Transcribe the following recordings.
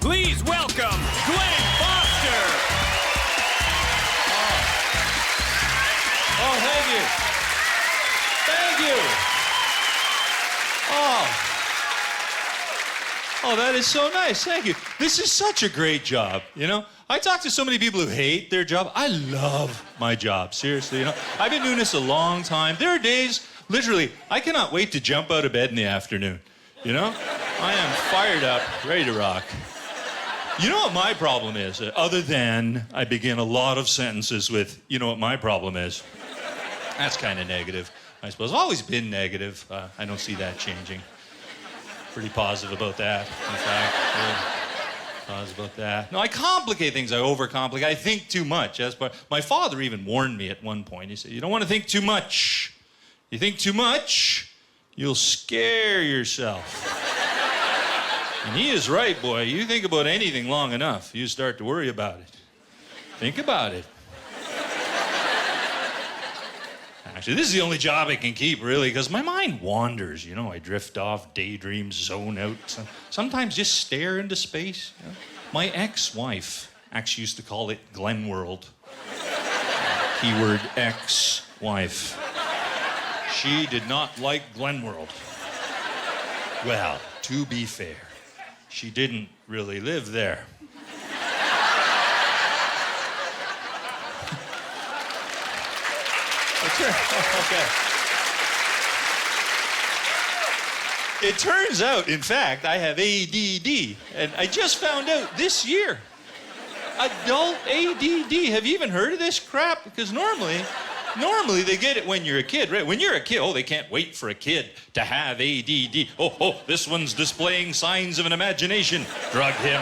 Please welcome Glen Foster. Oh, thank you. Thank you. Oh, that is so nice. Thank you. This is such a great job, you know? I talk to so many people who hate their job. I love my job, seriously, you know? I've been doing this a long time. There are days, literally, I cannot wait to jump out of bed in the afternoon, you know? I am fired up, ready to rock. You know what my problem is? Other than I begin a lot of sentences with, you know what my problem is? That's kind of negative, I suppose. I've always been negative. I don't see that changing. Pretty positive about that, in fact. Really positive about that. No, I complicate things. I overcomplicate. I think too much. My father even warned me at one point. He said, you don't want to think too much. You think too much, you'll scare yourself. And he is right, boy. You think about anything long enough, you start to worry about it. Think about it. Actually, this is the only job I can keep, really, because my mind wanders, you know. I drift off, daydream, zone out. Sometimes just stare into space. You know? My ex-wife actually used to call it Glen World. Keyword ex-wife. She did not like Glen World. Well, to be fair, she didn't really live there. Okay. It turns out, in fact, I have ADD, and I just found out this year. Adult ADD. Have you even heard of this crap? Because normally they get it when you're a kid, right? When you're a kid, they can't wait for a kid to have ADD. Oh, this one's displaying signs of an imagination. Drug him.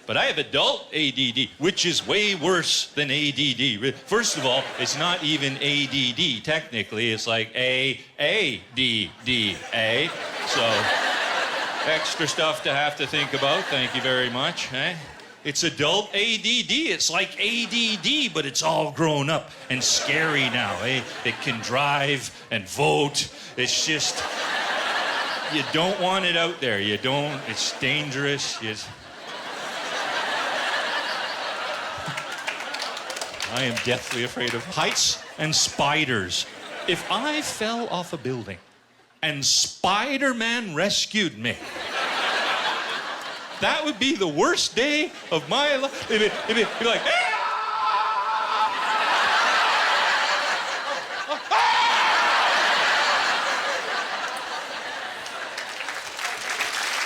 But I have adult ADD, which is way worse than ADD. First of all, it's not even ADD. Technically, it's like A-D-D-A. So, extra stuff to have to think about. Thank you very much. It's adult ADD. It's like ADD, but it's all grown up and scary now. It can drive and vote. It's just, you don't want it out there. You don't. It's dangerous. I am deathly afraid of heights and spiders. If I fell off a building and Spider-Man rescued me, that would be the worst day of my life. It'd be like,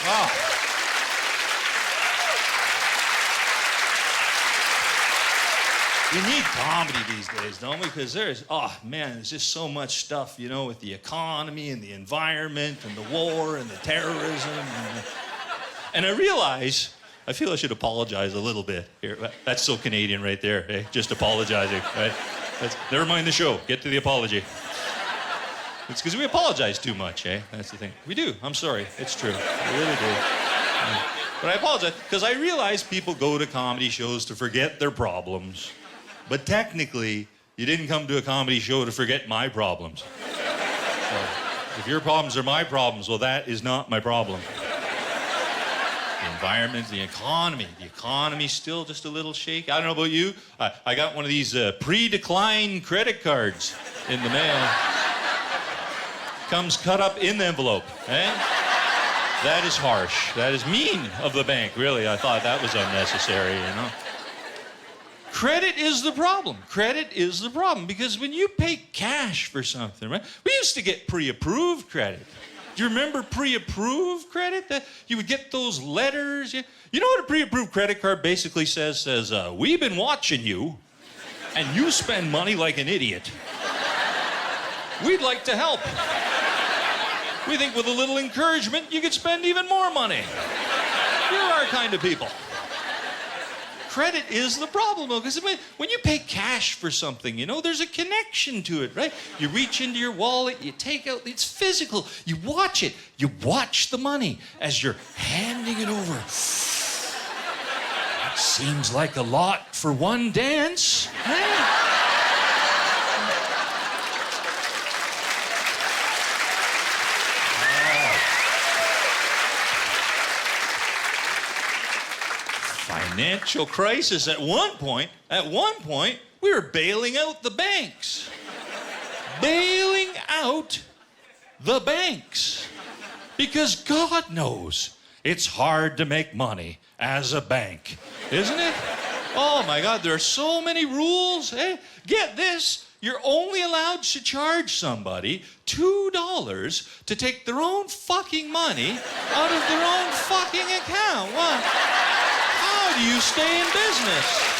wow. We need comedy these days, don't we? Because there's just so much stuff, you know, with the economy and the environment and the war and the terrorism. And I realize, I feel I should apologize a little bit here. That's so Canadian right there, eh? Just apologizing, right? Never mind the show. Get to the apology. It's because we apologize too much, eh? That's the thing. We do. I'm sorry. It's true. I really do. But I apologize because I realize people go to comedy shows to forget their problems. But technically, you didn't come to a comedy show to forget my problems. So, if your problems are my problems, well, that is not my problem. The environment, the economy's still just a little shaky. I don't know about you. I got one of these pre-decline credit cards in the mail. Comes cut up in the envelope, eh? That is harsh. That is mean of the bank, really. I thought that was unnecessary, you know. Credit is the problem. Credit is the problem because when you pay cash for something, right? We used to get pre-approved credit. Do you remember pre-approved credit? That you would get those letters. You know what a pre-approved credit card basically says? Says, we've been watching you and you spend money like an idiot. We'd like to help. We think with a little encouragement, you could spend even more money. You're our kind of people. Credit is the problem, though, because when you pay cash for something, you know, there's a connection to it, right? You reach into your wallet, you take out, it's physical. You watch it. You watch the money as you're handing it over. That seems like a lot for one dance. Hey? financial crisis. At one point, we were bailing out the banks. Bailing out the banks. Because God knows it's hard to make money as a bank, isn't it? Oh my God, there are so many rules. Hey, get this. You're only allowed to charge somebody $2 to take their own fucking money out of their own fucking account. What? How do you stay in business?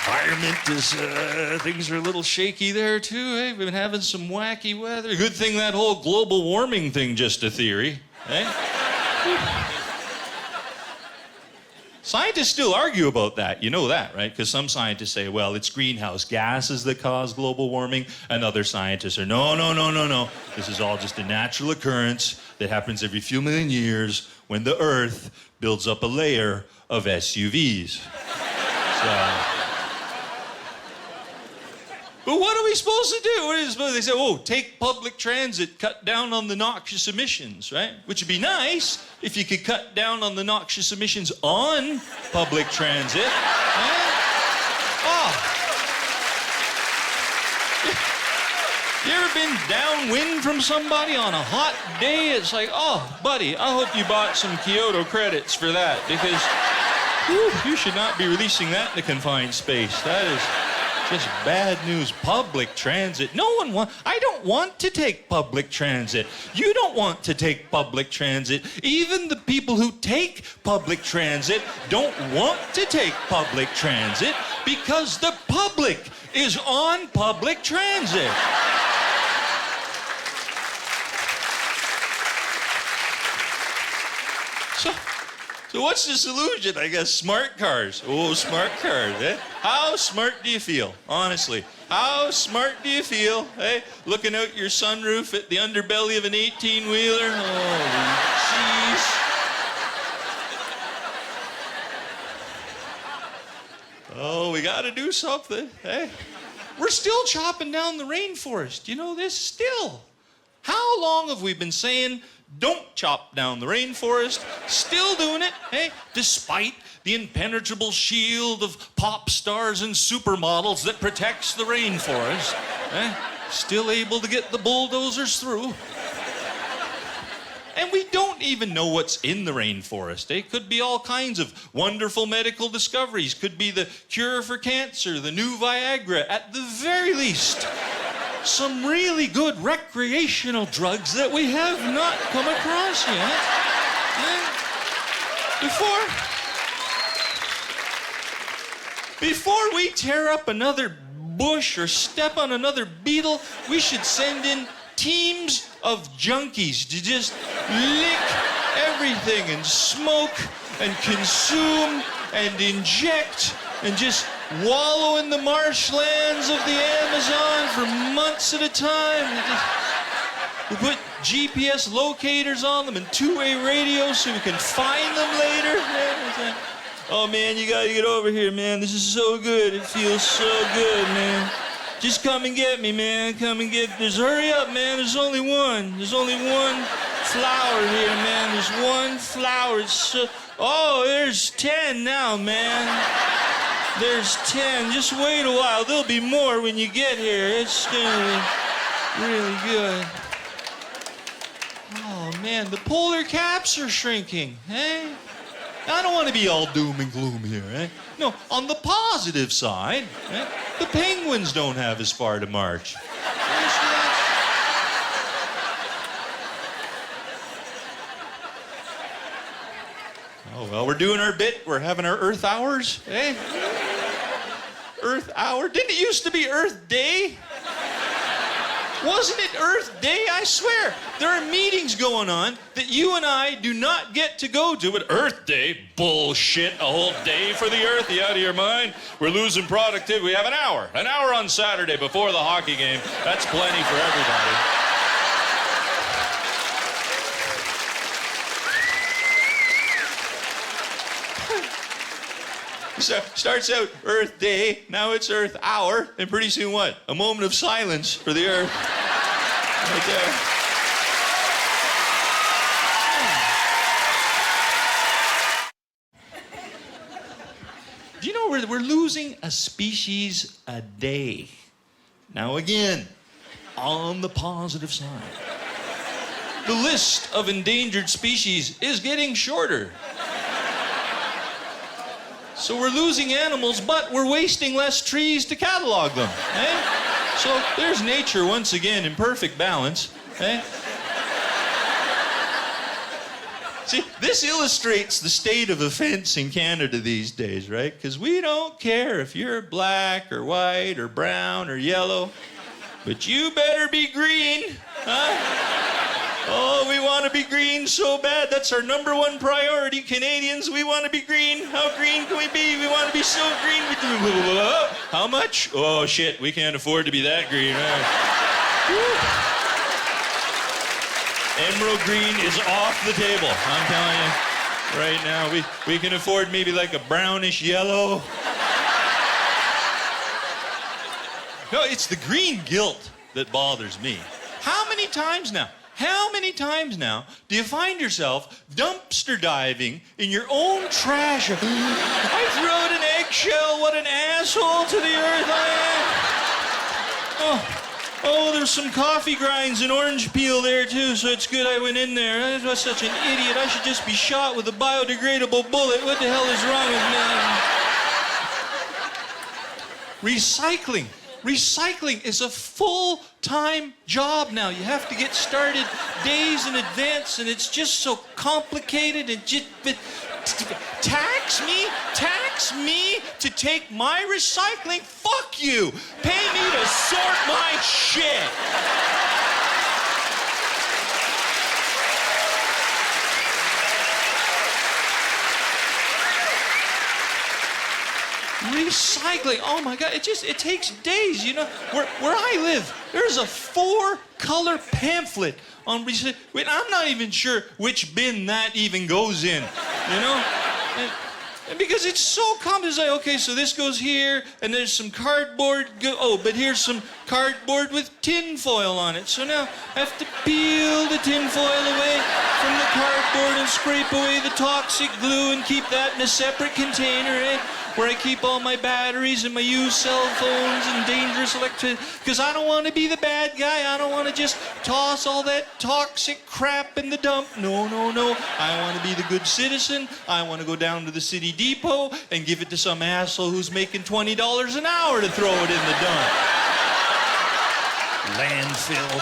Environment is, things are a little shaky there too, eh? We've been having some wacky weather. Good thing that whole global warming thing just a theory, eh? Scientists still argue about that. You know that, right? Because some scientists say, well, it's greenhouse gases that cause global warming, and other scientists are, no. This is all just a natural occurrence that happens every few million years when the Earth builds up a layer of SUVs. But what are we supposed to do? What are they supposed to do? They say, oh, take public transit, cut down on the noxious emissions, right? Which would be nice if you could cut down on the noxious emissions on public transit. Right? Oh. You ever been downwind from somebody on a hot day? It's like, oh, buddy, I hope you bought some Kyoto credits for that, because you should not be releasing that in a confined space. That is just bad news. Public transit. I don't want to take public transit. You don't want to take public transit. Even the people who take public transit don't want to take public transit because the public is on public transit. So what's the solution? I guess smart cars. Oh, smart cars, eh? How smart do you feel, honestly? How smart do you feel, eh? Looking out your sunroof at the underbelly of an 18-wheeler? Holy jeez. Oh, we gotta do something, eh? We're still chopping down the rainforest. You know this? Still. How long have we been saying, don't chop down the rainforest? Still doing it, eh? Despite the impenetrable shield of pop stars and supermodels that protects the rainforest, eh? Still able to get the bulldozers through. And we don't even know what's in the rainforest. It could be all kinds of wonderful medical discoveries. Could be the cure for cancer, the new Viagra, at the very least. Some really good recreational drugs that we have not come across yet. Before we tear up another bush or step on another beetle, we should send in teams of junkies to just lick everything and smoke and consume and inject and just wallow in the marshlands of the Amazon for months at a time. We put GPS locators on them and two-way radios so we can find them later. Oh man, you gotta get over here, man. This is so good. It feels so good, man. Just come and get me, man. Come and get. Hurry up, man. There's only one. There's only one flower here, man. There's one flower. Oh, there's 10 now, man. There's 10. Just wait a while. There'll be more when you get here. It's gonna be really good. Oh, man, the polar caps are shrinking, eh? I don't want to be all doom and gloom here, eh? No, on the positive side, eh, the penguins don't have as far to march. Oh, well, we're doing our bit. We're having our Earth Hours, eh? Earth Hour? Didn't it used to be Earth Day? Wasn't it Earth Day? I swear. There are meetings going on that you and I do not get to go to, but Earth Day? Bullshit. A whole day for the Earth? You out of your mind? We're losing productivity. We have an hour on Saturday before the hockey game. That's plenty for everybody. So, starts out Earth Day, now it's Earth Hour, and pretty soon what? A moment of silence for the Earth. Right there. Do you know we're losing a species a day? Now again, on the positive side, the list of endangered species is getting shorter. So we're losing animals, but we're wasting less trees to catalog them. Eh? So there's nature once again in perfect balance. Eh? See, this illustrates the state of offense in Canada these days, right? Because we don't care if you're black or white or brown or yellow, but you better be green, huh? Oh, we want to be green so bad. That's our number one priority. Canadians, we want to be green. How green can we be? We want to be so green. How much? Oh, shit, we can't afford to be that green. Emerald green is off the table, I'm telling you. Right now, we can afford maybe like a brownish yellow. No, it's the green guilt that bothers me. How many times now do you find yourself dumpster diving in your own trash? I threw out an eggshell, what an asshole to the earth I am. Oh, there's some coffee grinds and orange peel there too, so it's good I went in there. I was such an idiot. I should just be shot with a biodegradable bullet. What the hell is wrong with me? Recycling is a full-time job now. You have to get started days in advance, and it's just so complicated and just... Tax me to take my recycling? Fuck you! Pay me to sort my shit! Recycling, oh my God, it takes days, you know. Where I live, there's a 4-color pamphlet on recycling. Wait, I'm not even sure which bin that even goes in, you know? And because it's so common, it's like, okay, so this goes here, and there's some cardboard, but here's some cardboard with tin foil on it. So now I have to peel the tin foil away from the cardboard and scrape away the toxic glue and keep that in a separate container, where I keep all my batteries and my used cell phones and dangerous electricity. Because I don't want to be the bad guy. I don't want to just toss all that toxic crap in the dump. No. I want to be the good citizen. I want to go down to the city depot and give it to some asshole who's making $20 an hour to throw it in the dump. Landfill.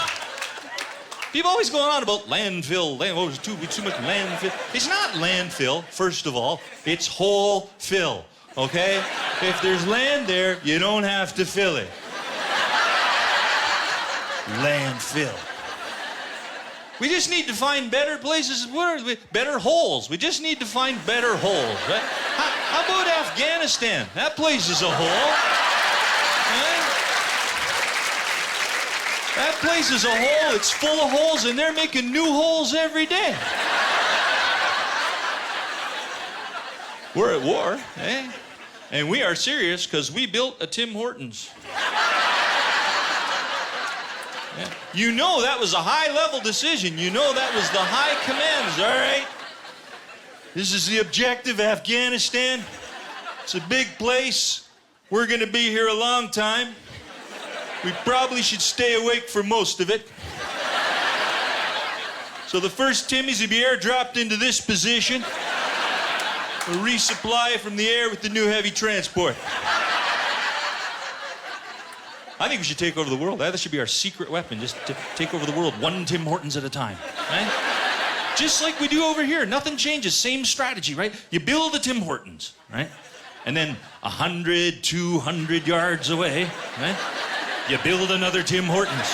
People always going on about landfill. There's too much landfill. It's not landfill, first of all. It's whole fill. Okay? If there's land there, you don't have to fill it. Landfill. We just need to find better places, better holes. We just need to find better holes, right? How about Afghanistan? That place is a hole. Right? That place is a hole. It's full of holes, and they're making new holes every day. We're at war, eh? And we are serious because we built a Tim Hortons. Yeah. You know that was a high-level decision. You know that was the high commands, all right? This is the objective, Afghanistan. It's a big place. We're going to be here a long time. We probably should stay awake for most of it. So the first Timmies will be airdropped into this position. We'll resupply from the air with the new heavy transport. I think we should take over the world. That should be our secret weapon, just to take over the world one Tim Hortons at a time, right? Just like we do over here. Nothing changes. Same strategy, right? You build a Tim Hortons, right? And then 100, 200 yards away, right? You build another Tim Hortons,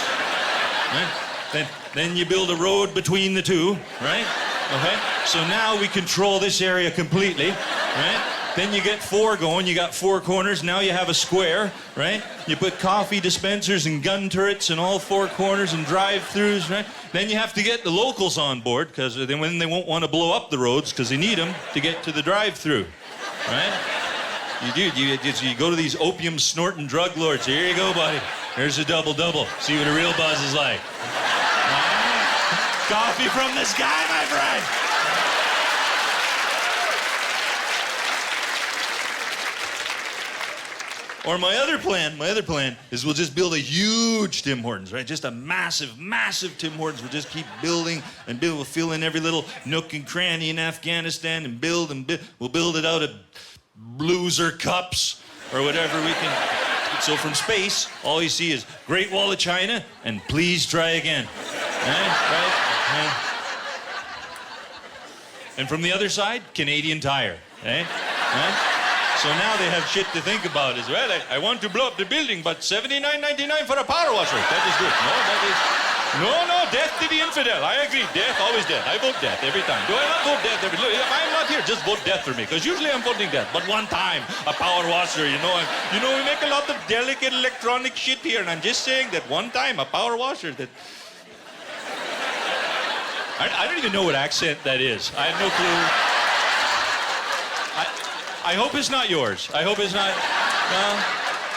right? Then you build a road between the two, right? Okay? So now we control this area completely, right? Then you get 4 going, you got 4 corners, now you have a square, right? You put coffee dispensers and gun turrets in all 4 corners and drive-thrus, right? Then you have to get the locals on board, because then they won't want to blow up the roads, because they need them to get to the drive-thru, right? You go to these opium-snorting drug lords. Here you go, buddy. Here's a double-double. See what a real buzz is like. Coffee from the sky, my friend. Or my other plan is we'll just build a huge Tim Hortons, right? Just a massive, massive Tim Hortons. We'll just keep building and build. We'll fill in every little nook and cranny in Afghanistan and build and build. We'll build it out of loser cups or whatever we can. So from space, all you see is Great Wall of China and please try again. Right? And from the other side, Canadian Tire. Right? So now they have shit to think about as well. I want to blow up the building, but $79.99 for a power washer. That is good. No, death to the infidel. I agree. Death, always death. I vote death every time. Do I not vote death every time? Look, if I'm not here, just vote death for me, because usually I'm voting death. But one time, a power washer, we make a lot of delicate electronic shit here, and I'm just saying that one time, a power washer that... I don't even know what accent that is. I have no clue. I hope it's not yours. I hope it's not. No.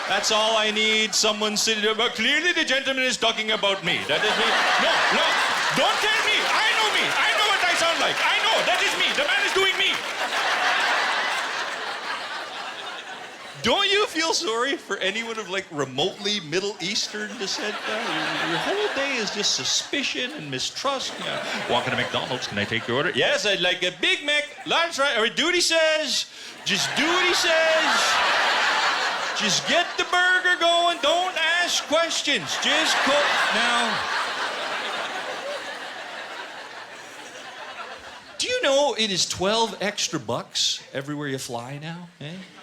That's all I need. Someone sitting there. But clearly the gentleman is talking about me. That is me. No. Don't tell me. I know me. I know what I sound like. I know. That is me. The man is doing me. Don't you feel sorry for anyone of remotely Middle Eastern descent? Your whole day is just suspicion and mistrust. Walking to McDonald's, can I take your order? Yes, I'd like a Big Mac, large fry, or do what he says. Just do what he says. Just get the burger going. Don't ask questions. Just cook. Now, do you know it is 12 extra bucks everywhere you fly now?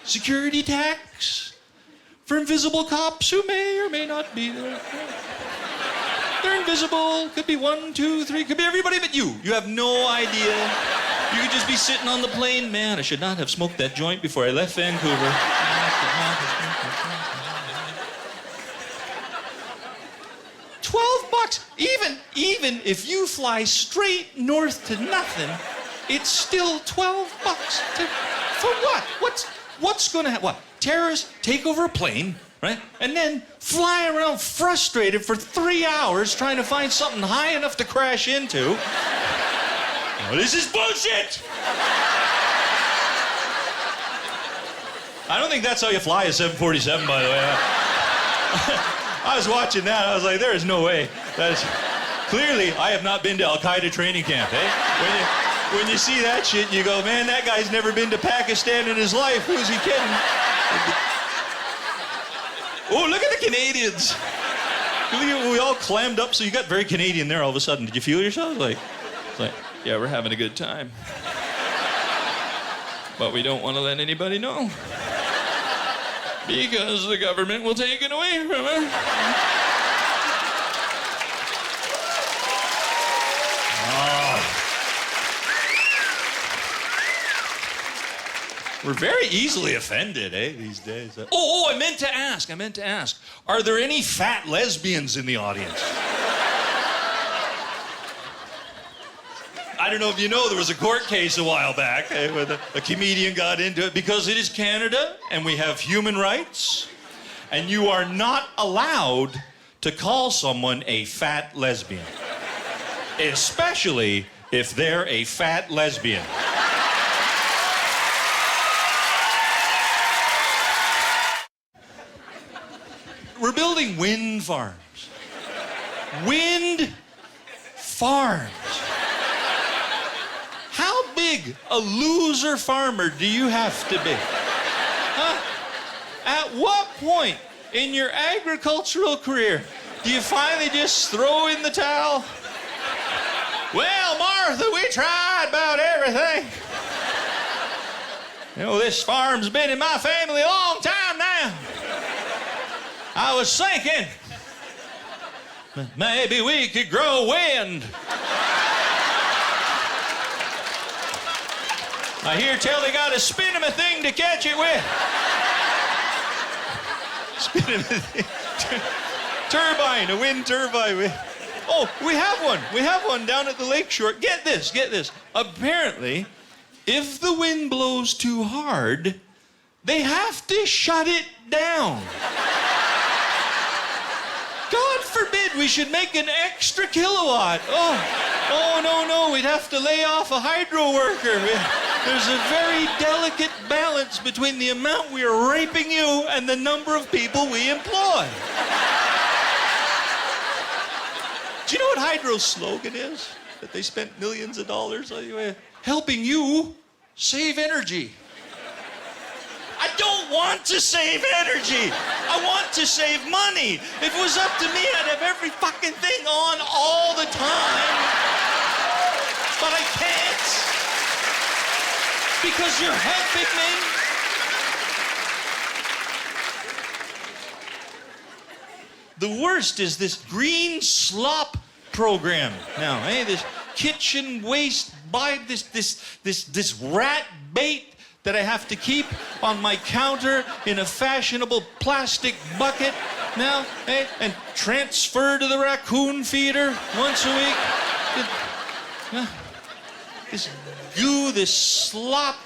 Security tax for invisible cops who may or may not be there. They're invisible. Could be 1, 2, 3. Could be everybody but you. You have no idea. You could just be sitting on the plane. Man, I should not have smoked that joint before I left Vancouver. $12. Even if you fly straight north to nothing, it's still $12. For what? What's going to happen? What? Terrorists take over a plane, right? And then fly around frustrated for 3 hours trying to find something high enough to crash into. Oh, this is bullshit! I don't think that's how you fly a 747, by the way. I was watching that. I was like, there is no way. Clearly, I have not been to Al-Qaeda training camp, When you see that shit, you go, man, that guy's never been to Pakistan in his life. Who's he kidding? Oh, look at the Canadians. We all clammed up, so you got very Canadian there all of a sudden. Did you feel yourself? It's like, yeah, we're having a good time. But we don't want to let anybody know. Because the government will take it away from us. We're very easily offended, these days. I meant to ask. Are there any fat lesbians in the audience? I don't know if you know, there was a court case a while back where a comedian got into it because it is Canada and we have human rights and you are not allowed to call someone a fat lesbian, especially if they're a fat lesbian. We're building wind farms. Wind farms. How big a loser farmer do you have to be? At what point in your agricultural career do you finally just throw in the towel? Well, Martha, we tried about everything. This farm's been in my family a long time now. I was thinking, maybe we could grow wind. I hear tell they got a spinning thing to catch it with. Spinning thing. Turbine, a wind turbine. Oh, we have one. We have one down at the lakeshore. Get this. Apparently, if the wind blows too hard, they have to shut it down. God forbid we should make an extra kilowatt. Oh, no, we'd have to lay off a hydro worker. There's a very delicate balance between the amount we are raping you and the number of people we employ. Do you know what Hydro's slogan is? That they spent millions of dollars on you? Helping you save energy. I don't want to save energy. I want to save money. If it was up to me, I'd have every fucking thing on all the time. But I can't. Because you're helping me. The worst is this green slop program now, eh? This kitchen waste by this rat bait that I have to keep on my counter in a fashionable plastic bucket now, eh? And transfer to the raccoon feeder once a week. This goo, this slop,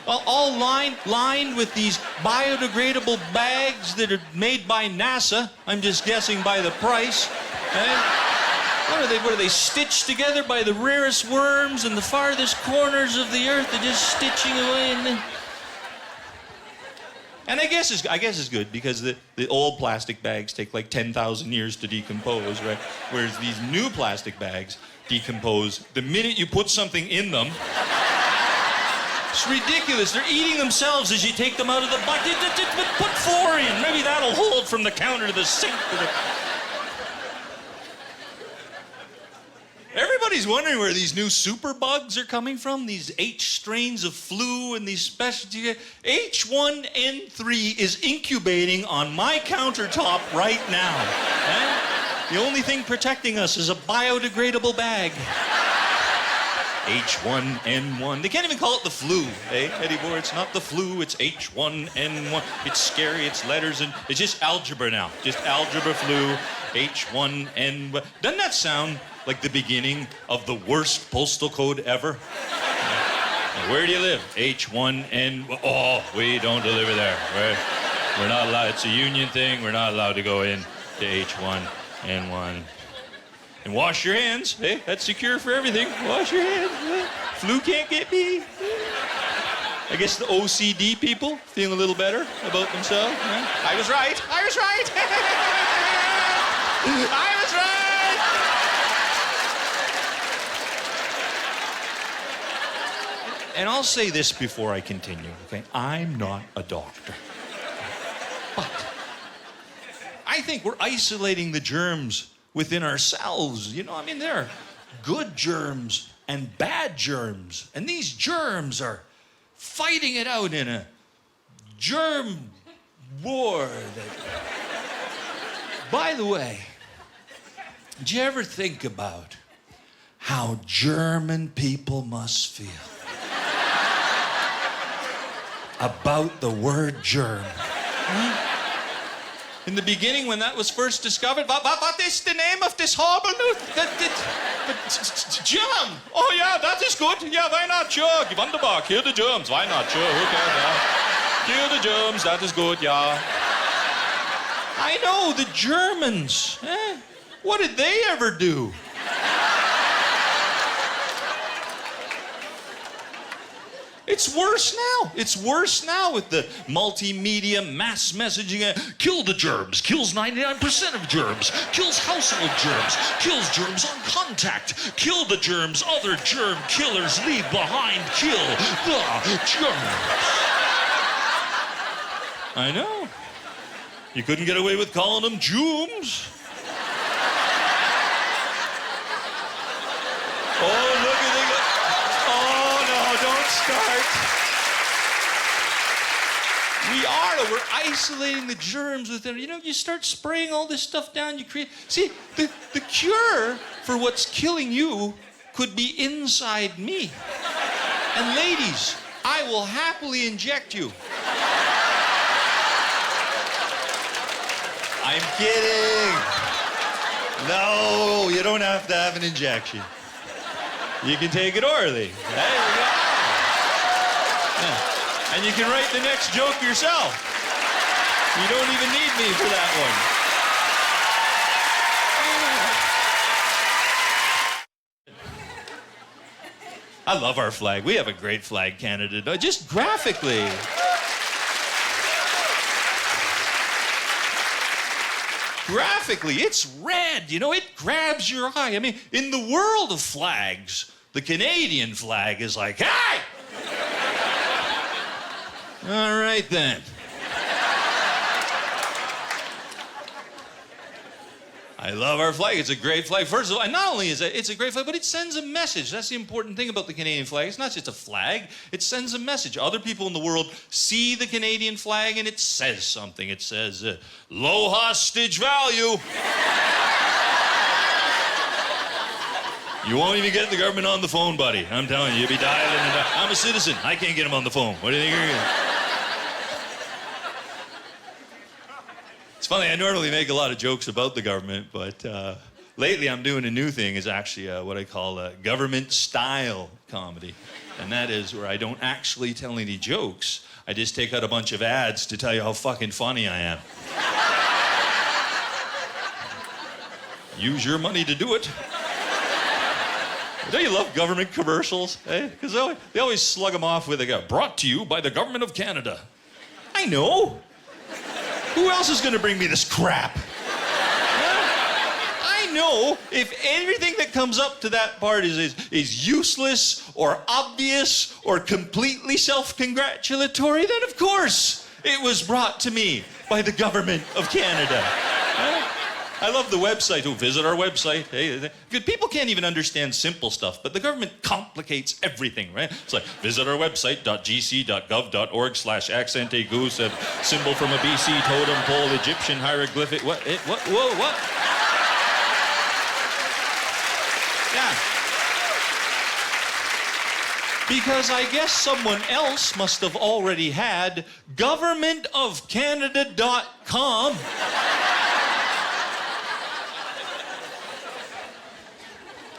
all lined with these biodegradable bags that are made by NASA. I'm just guessing by the price. Eh? What are they stitched together by the rarest worms in the farthest corners of the earth? They're just stitching away and I guess it's good because the old plastic bags take like 10,000 years to decompose, right? Whereas these new plastic bags decompose the minute you put something in them. It's ridiculous. They're eating themselves as you take them out of the bucket. Put 4 in. Maybe that'll hold from the counter to the sink. Everybody's wondering where these new superbugs are coming from, these H strains of flu and these specialty. H1N3 is incubating on my countertop right now. Eh? The only thing protecting us is a biodegradable bag. H1N1. They can't even call it the flu, eh, Eddie Moore? It's not the flu, it's H1N1. It's scary, it's letters, and it's just algebra now. Just algebra flu, H1N1. Doesn't that sound like the beginning of the worst postal code ever? Where do you live? H1N1. Oh, we don't deliver there. We're not allowed. It's a union thing. We're not allowed to go in to H1N1. And wash your hands. Hey, that's secure for everything. Wash your hands. Flu can't get me. I guess the OCD people feeling a little better about themselves. Huh? I was right. I was right. I was right. And I'll say this before I continue, okay? I'm not a doctor. But I think we're isolating the germs within ourselves. You know, I mean, there are good germs and bad germs. And these germs are fighting it out in a germ war. By the way, did you ever think about how German people must feel about the word germ? Huh? In the beginning, when that was first discovered, what is the name of this horrible news? Germ. Oh, yeah, that is good. Yeah, why not? Sure. Wunderbar. Kill the germs. Why not? Sure, who cares? Yeah. Kill the germs. That is good, yeah. I know, the Germans. Eh? What did they ever do? It's worse now. It's worse now with the multimedia mass messaging. Kill the germs. Kills 99% of germs. Kills household germs. Kills germs on contact. Kill the germs other germ killers leave behind. Kill the germs. I know. You couldn't get away with calling them Jooms. Oh, look at the... Oh, no, don't start. We're isolating the germs within. You know, you start spraying all this stuff down, you create... See, the cure for what's killing you could be inside me. And ladies, I will happily inject you. I'm kidding. No, you don't have to have an injection. You can take it orally. There you go. Yeah. And you can write the next joke yourself. You don't even need me for that one. I love our flag. We have a great flag, Canada. Just graphically. Graphically, it's red. You know, it grabs your eye. I mean, in the world of flags, the Canadian flag is like, hey! All right, then. I love our flag. It's a great flag. First of all, and not only is it's a great flag, but it sends a message. That's the important thing about the Canadian flag. It's not just a flag. It sends a message. Other people in the world see the Canadian flag, and it says something. It says, low hostage value. You won't even get the government on the phone, buddy. I'm telling you, you'll be dialing and I'm a citizen. I can't get him on the phone. What do you think you're gonna do? It's funny, I normally make a lot of jokes about the government, but lately I'm doing a new thing. It's actually what I call government-style comedy. And that is where I don't actually tell any jokes. I just take out a bunch of ads to tell you how fucking funny I am. Use your money to do it. Don't you love government commercials? Eh? Because they always slug them off with brought to you by the government of Canada. I know. Who else is going to bring me this crap? I know if everything that comes up to that part is useless or obvious or completely self-congratulatory, then of course it was brought to me by the government of Canada. I love the website. Oh, visit our website. Hey, people can't even understand simple stuff, but the government complicates everything, right? It's like, visit our website, .gc.gov.org/accent goose, a symbol from a BC totem pole, Egyptian hieroglyphic. What? Whoa, what? Yeah. Because I guess someone else must have already had governmentofcanada.com.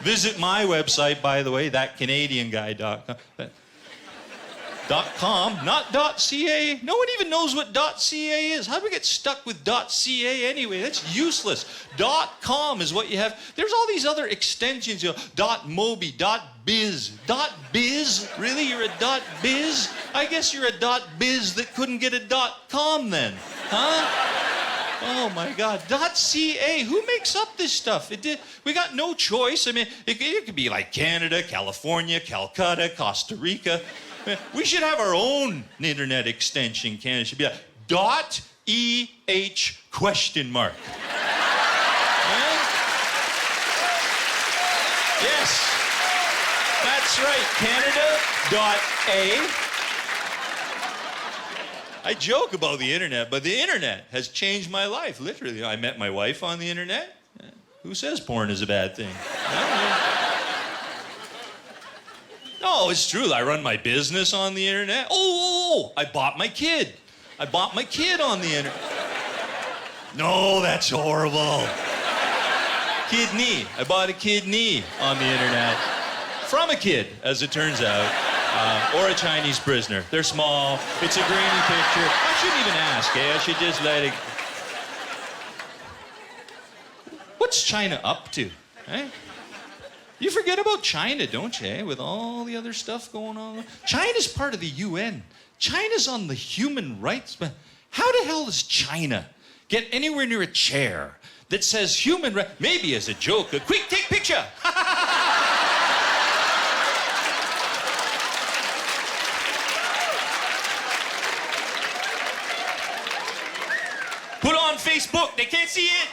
Visit my website, by the way, thatcanadianguy.com. .com, not .ca. No one even knows what .ca is. How do we get stuck with .ca anyway? That's useless. .com is what you have. There's all these other extensions, you know, .mobi, .biz. .biz? Really? You're a .biz? I guess you're a .biz that couldn't get a .com then. Huh? Oh my God, .ca, who makes up this stuff? We got no choice. I mean, it could be like Canada, California, Calcutta, Costa Rica. We should have our own internet extension, Canada. It should be a .eh question mark. Yes, that's right, Canada.a. I joke about the internet, but the internet has changed my life, literally. I met my wife on the internet. Who says porn is a bad thing? No, it's true. I run my business on the internet. Oh, I bought my kid. I bought my kid on the internet. No, that's horrible. Kidney. I bought a kidney on the internet. From a kid, as it turns out. Or a Chinese prisoner. They're small. It's a grainy picture. I shouldn't even ask, eh? I should just let it... What's China up to, eh? You forget about China, don't you, eh? With all the other stuff going on. China's part of the UN. China's on the human rights... But how the hell does China get anywhere near a chair that says human rights? Maybe as a joke, a quick take picture. Put on Facebook, they can't see it.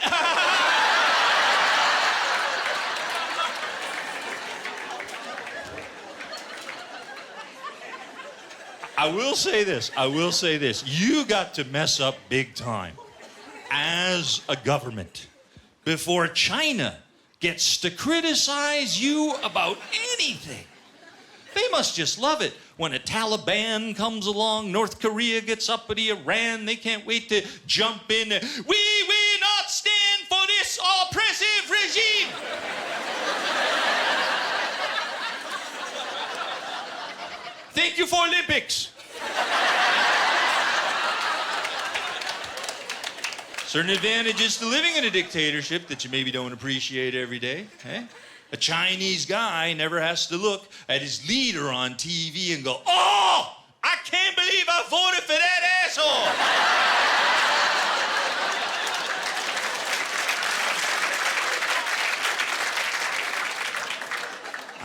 I will say this. You got to mess up big time as a government before China gets to criticize you about anything. They must just love it. When a Taliban comes along, North Korea gets uppity, Iran, they can't wait to jump in. We will not stand for this oppressive regime. Thank you for Olympics. Certain advantages to living in a dictatorship that you maybe don't appreciate every day, eh? A Chinese guy never has to look at his leader on TV and go, "Oh, I can't believe I voted for that asshole."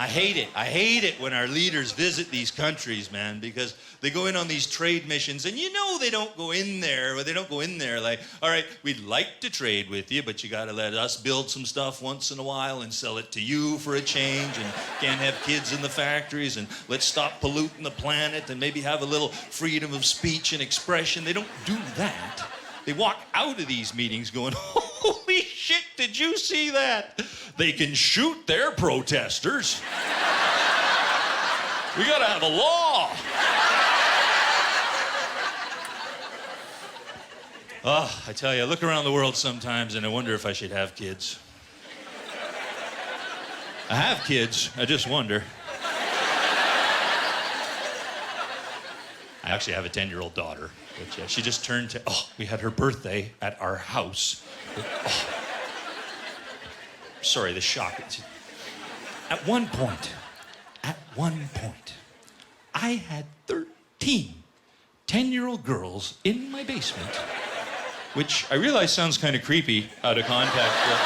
I hate it. I hate it when our leaders visit these countries, man, because they go in on these trade missions, and you know they don't go in there like, all right, we'd like to trade with you, but you got to let us build some stuff once in a while and sell it to you for a change, and can't have kids in the factories, and let's stop polluting the planet, and maybe have a little freedom of speech and expression. They don't do that. They walk out of these meetings going, "Holy shit, did you see that? They can shoot their protesters. We gotta have a law." Oh, I tell you, I look around the world sometimes and I wonder if I should have kids. I have kids, I just wonder. I actually have a 10-year-old daughter, which she just turned to, we had her birthday at our house. Sorry, the shock. At one point, I had 13 10-year-old girls in my basement, which I realize sounds kind of creepy out of context. But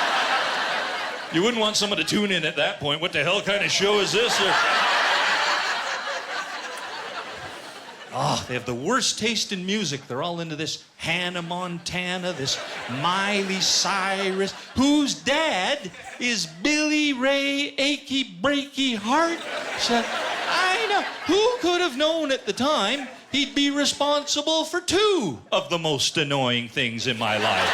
you wouldn't want someone to tune in at that point. What the hell kind of show is this? They have the worst taste in music. They're all into this Hannah Montana, this Miley Cyrus, whose dad is Billy Ray Achy Breaky Heart. So, I know. Who could have known at the time he'd be responsible for 2 of the most annoying things in my life?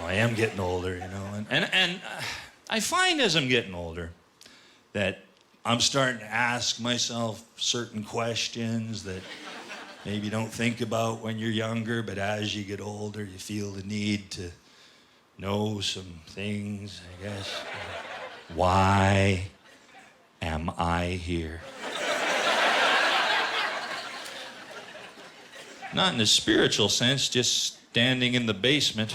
I am getting older, you know, and I find as I'm getting older that I'm starting to ask myself certain questions that maybe you don't think about when you're younger, but as you get older, you feel the need to know some things, I guess. Why am I here? Not in a spiritual sense, just standing in the basement.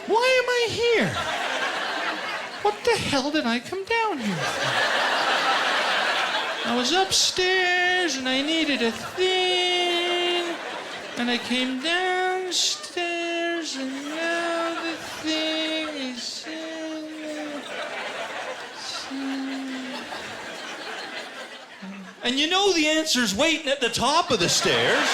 Why am I here? What the hell did I come down here for? I was upstairs and I needed a thing, and I came downstairs and now the thing is and you know the answer's waiting at the top of the stairs.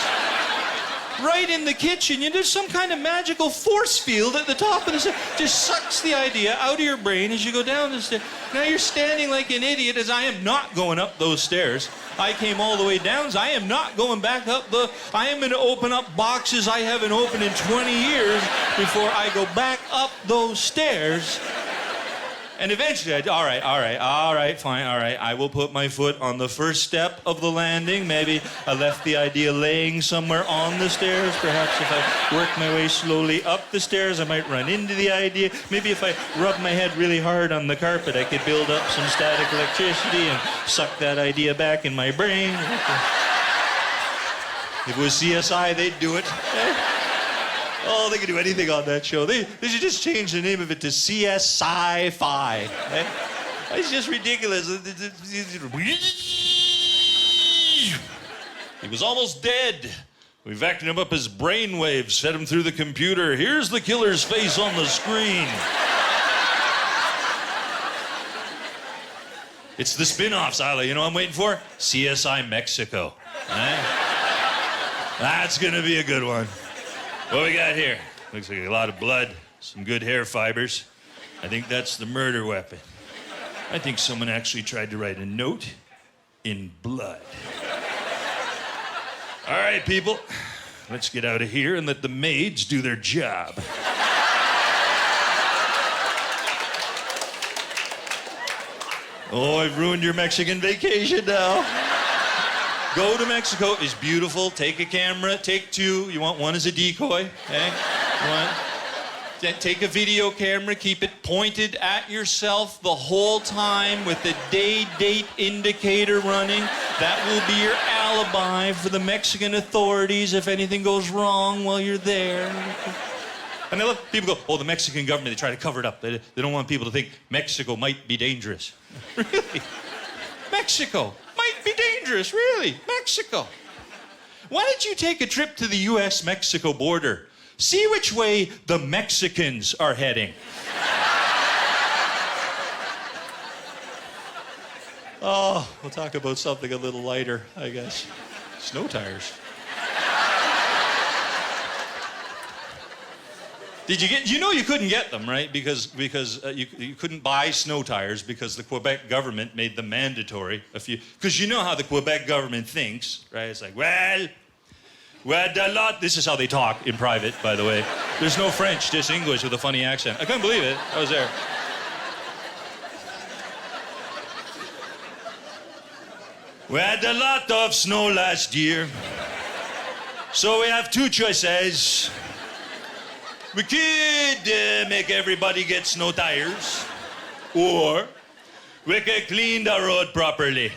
Right in the kitchen, there's some kind of magical force field at the top of the stairs. Just sucks the idea out of your brain as you go down the stairs. Now you're standing like an idiot, as I am not going up those stairs. I came all the way down, so I am not going back up I am going to open up boxes I haven't opened in 20 years before I go back up those stairs. And eventually, all right, fine, all right. I will put my foot on the first step of the landing. Maybe I left the idea laying somewhere on the stairs. Perhaps if I work my way slowly up the stairs, I might run into the idea. Maybe if I rub my head really hard on the carpet, I could build up some static electricity and suck that idea back in my brain. If it was CSI, they'd do it. Oh, they could do anything on that show. They should just change the name of it to CS Sci-Fi. It's just ridiculous. He was almost dead. We vacuumed him up his brainwaves, fed him through the computer. Here's the killer's face on the screen. It's the spin-off, Sila. You know what I'm waiting for? CSI Mexico. That's gonna be a good one. What we got here? Looks like a lot of blood, some good hair fibers. I think that's the murder weapon. I think someone actually tried to write a note in blood. All right, people, let's get out of here and let the maids do their job. Oh, I've ruined your Mexican vacation now. Go to Mexico. It's beautiful. Take a camera. Take 2. You want one as a decoy, okay? Take a video camera, keep it pointed at yourself the whole time with the day-date indicator running. That will be your alibi for the Mexican authorities if anything goes wrong while you're there. And I love people go, oh, the Mexican government, they try to cover it up. They don't want people to think Mexico might be dangerous. Really? Mexico might be dangerous, really. Mexico. Why don't you take a trip to the U.S.-Mexico border? See which way the Mexicans are heading. Oh, we'll talk about something a little lighter, I guess. Snow tires. Did you get, you know you couldn't get them, right? Because you couldn't buy snow tires because the Quebec government made them mandatory. Because you know how the Quebec government thinks, right? It's like, well, this is how they talk in private, by the way. There's no French, just English with a funny accent. I couldn't believe it. I was there. We had a lot of snow last year. So we have two choices. We could make everybody get snow tires, or we could clean the road properly.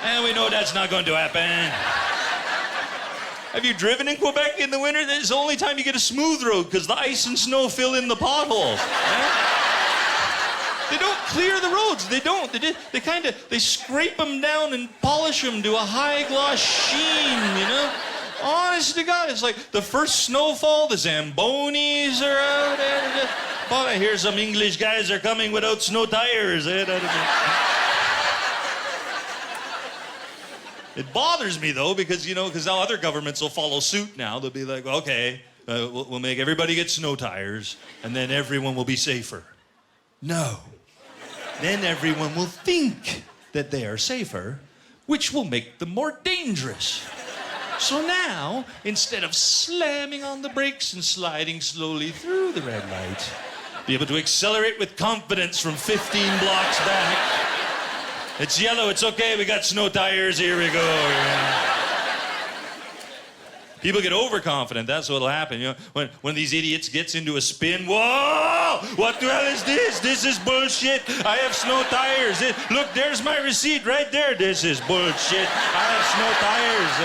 And we know that's not going to happen. Have you driven in Quebec in the winter? It's the only time you get a smooth road because the ice and snow fill in the potholes. They don't clear the roads. They don't. They scrape them down and polish them to a high gloss sheen, you know? Honest to God, it's like the first snowfall, the Zambonis are out there. Oh, I hear some English guys are coming without snow tires. It bothers me, though, because now other governments will follow suit now. They'll be like, okay, we'll make everybody get snow tires, and then everyone will be safer. No. Then everyone will think that they are safer, which will make them more dangerous. So now, instead of slamming on the brakes and sliding slowly through the red light, be able to accelerate with confidence from 15 blocks back. It's yellow, it's okay, we got snow tires, here we go. People get overconfident, that's what'll happen. When these idiots gets into a spin, whoa! What the hell is this? This is bullshit. I have snow tires. Look, there's my receipt right there. This is bullshit. I have snow tires.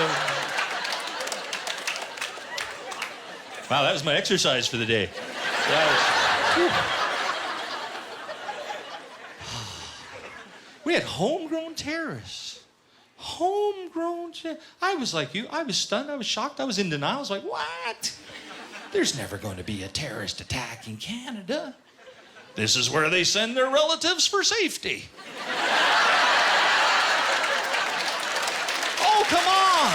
Wow, that was my exercise for the day. We had homegrown terrorists. Homegrown terrorists. I was like you. I was stunned. I was shocked. I was in denial. I was like, what? There's never going to be a terrorist attack in Canada. This is where they send their relatives for safety. Oh, come on.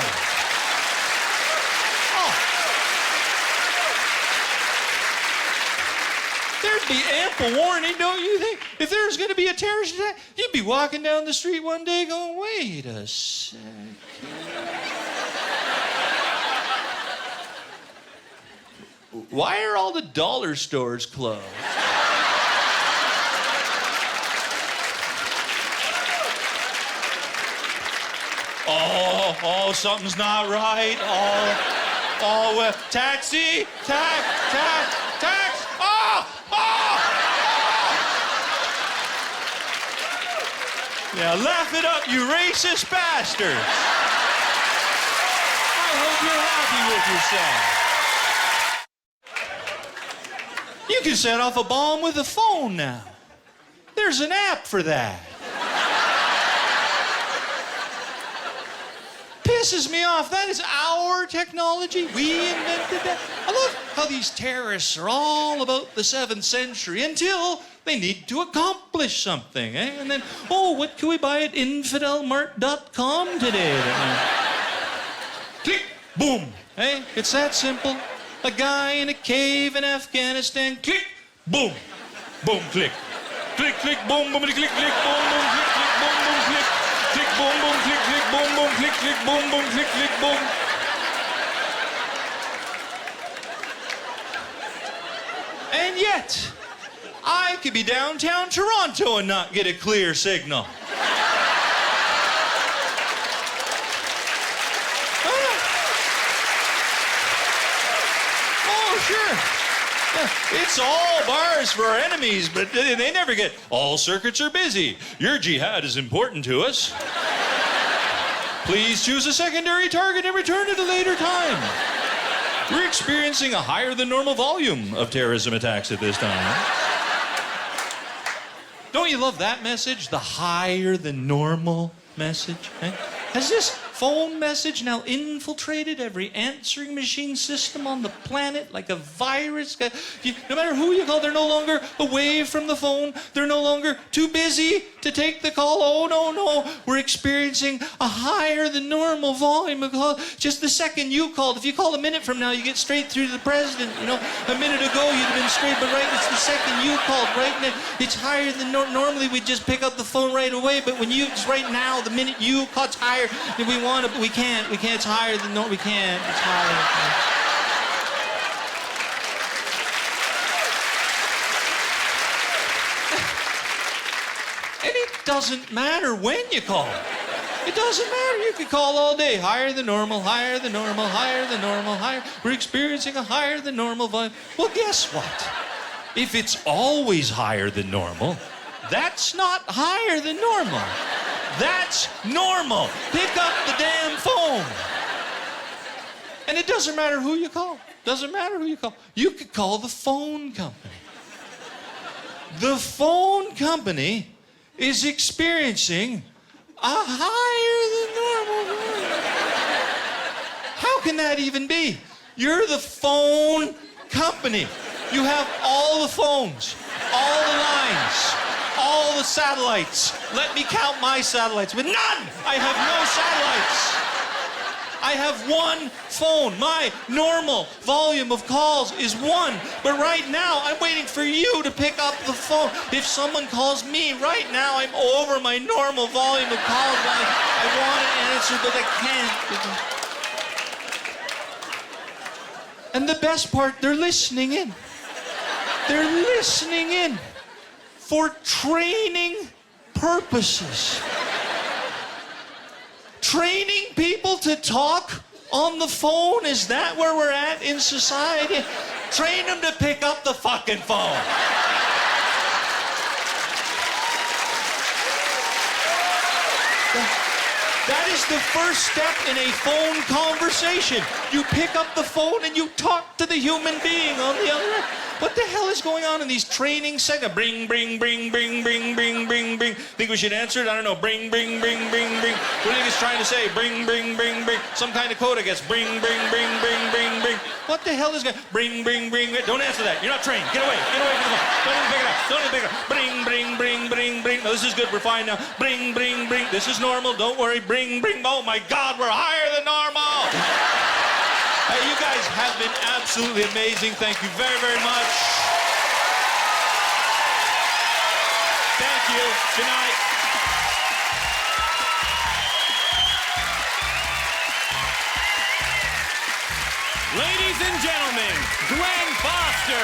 There'd be ample warning, don't you think? If there was going to be a terrorist attack, you'd be walking down the street one day going, wait a second. Why are all the dollar stores closed? Oh, something's not right. Taxi, tax. Yeah, laugh it up, you racist bastards. I hope you're happy with yourself. You can set off a bomb with a phone now. There's an app for that. Pisses me off. That is our technology. We invented that. I love how these terrorists are all about the 7th century until they need to accomplish something, eh? And then, what can we buy at infidelmart.com today? Click, boom, eh? It's that simple. A guy in a cave in Afghanistan, click, boom, boom, click. Click, click, boom, boom, click, click, boom, boom, click, click, boom, boom, click. Click, boom, boom, click, click, boom, boom, click, click, boom, boom, click, click, boom. And yet, I could be downtown Toronto and not get a clear signal. Oh, Sure. Yeah, it's all bars for our enemies, but they never get, all circuits are busy. Your jihad is important to us. Please choose a secondary target and return at a later time. We're experiencing a higher than normal volume of terrorism attacks at this time. Don't you love that message? The higher than normal message. Eh? Has this phone message now infiltrated every answering machine system on the planet like a virus? No matter who you call, they're no longer away from the phone. They're no longer too busy to take the call. Oh, no. We're experiencing a higher than normal volume of calls. Just the second you called. If you call a minute from now, you get straight through to the president. You know, a minute ago, you'd have been straight, but right, it's the second you called. Right now, it's higher than normally we'd just pick up the phone right away, but when you, it's right now, the minute you call, it's higher than we want to, but we can't, it's higher than, no, we can't, it's higher. And it doesn't matter when you call. It doesn't matter, you can call all day, higher than normal, higher than normal, higher than normal, higher. We're experiencing a higher than normal volume. Well, guess what? If it's always higher than normal, that's not higher than normal. That's normal. Pick up the damn phone. And it doesn't matter who you call. Doesn't matter who you call. You could call the phone company. The phone company is experiencing a higher than normal volume. How can that even be? You're the phone company. You have all the phones, all the lines, all the satellites. Let me count my satellites. But none! I have no satellites. I have one phone. My normal volume of calls is one. But right now, I'm waiting for you to pick up the phone. If someone calls me right now, I'm over my normal volume of calls. I want to answer, but I can't. And the best part, they're listening in. They're listening in for training purposes. Training people to talk on the phone? Is that where we're at in society? Train them to pick up the fucking phone. That is the first step in a phone conversation. You pick up the phone and you talk to the human being on the other end. What the hell is going on in these training segments? Bring. Think we should answer it? I don't know. Bring. What do you think it's trying to say? Bring. Some kind of code, I guess. Bring. What the hell is going on? Bring. Don't answer that. You're not trained. Get away from the phone. Don't even pick it up. Bring. No, this is good. We're fine now. Bring. This is normal. Don't worry. Bring. Oh my God, we're higher than normal. Hey, you guys have been absolutely amazing. Thank you very, very much. Thank you. Good night. Ladies and gentlemen, Glen Foster.